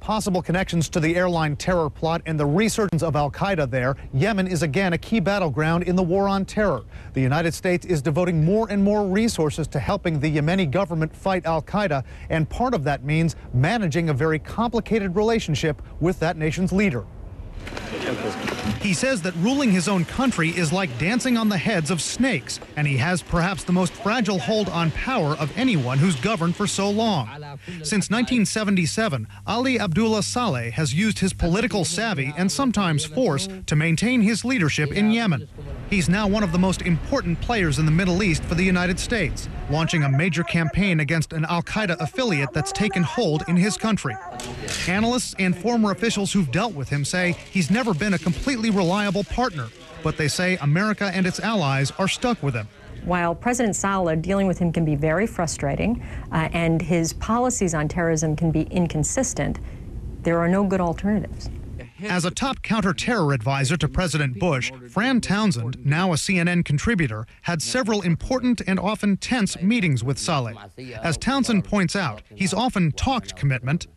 possible connections to the airline terror plot and the resurgence of al-Qaeda there, Yemen is again a key battleground in the war on terror. The United States is devoting more and more resources to helping the Yemeni government fight al-Qaeda, and part of that means managing a very complicated relationship with that nation's leader. He says that ruling his own country is like dancing on the heads of snakes, and he has perhaps the most fragile hold on power of anyone who's governed for so long. Since 1977, Ali Abdullah Saleh has used his political savvy and sometimes force to maintain his leadership in Yemen. He's now one of the most important players in the Middle East for the United States, launching a major campaign against an al-Qaeda affiliate that's taken hold in his country. Analysts and former officials who've dealt with him say he's never been a completely reliable partner, but they say America and its allies are stuck with him. While President Saleh dealing with him can be very frustrating and his policies on terrorism can be inconsistent, there are no good alternatives. As a top counter-terror advisor to President Bush, Fran Townsend, now a CNN contributor, had several important and often tense meetings with Saleh. As Townsend points out, he's often talked commitment.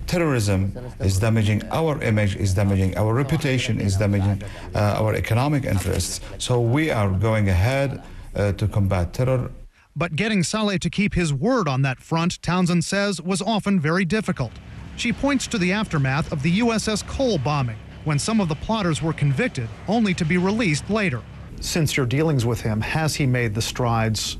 Terrorism is damaging our image, is damaging our reputation, is damaging our economic interests. So we are going ahead to combat terror. But getting Saleh to keep his word on that front, Townsend says, was often very difficult. She points to the aftermath of the USS Cole bombing, when some of the plotters were convicted, only to be released later. Since your dealings with him, has he made the strides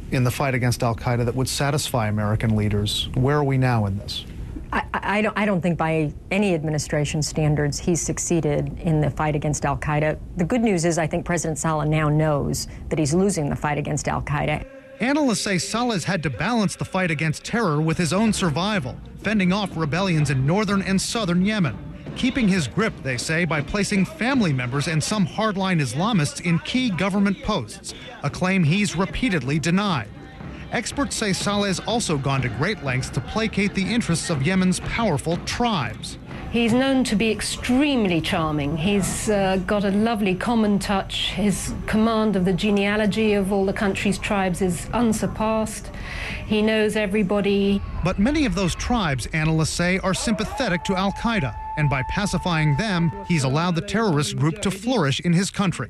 in the fight against al-Qaeda that would satisfy American leaders? Where are we now in this? I don't think by any administration standards he's succeeded in the fight against al-Qaeda. The good news is I think President Saleh now knows that he's losing the fight against al-Qaeda. Analysts say Saleh's had to balance the fight against terror with his own survival, fending off rebellions in northern and southern Yemen. Keeping his grip, they say, by placing family members and some hardline Islamists in key government posts, a claim he's repeatedly denied. Experts say Saleh's also gone to great lengths to placate the interests of Yemen's powerful tribes. He's known to be extremely charming. He's got a lovely common touch. His command of the genealogy of all the country's tribes is unsurpassed. He knows everybody. But many of those tribes, analysts say, are sympathetic to al-Qaeda, and by pacifying them, he's allowed the terrorist group to flourish in his country.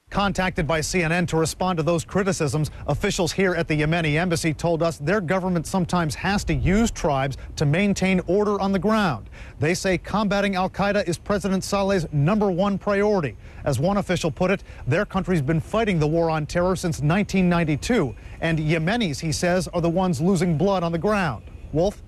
Contacted by CNN to respond to those criticisms, officials here at the Yemeni embassy told us their government sometimes has to use tribes to maintain order on the ground. They say combating al-Qaeda is President Saleh's #1 priority. As one official put it, their country's been fighting the war on terror since 1992, and Yemenis, he says, are the ones losing blood on the ground. Wolf?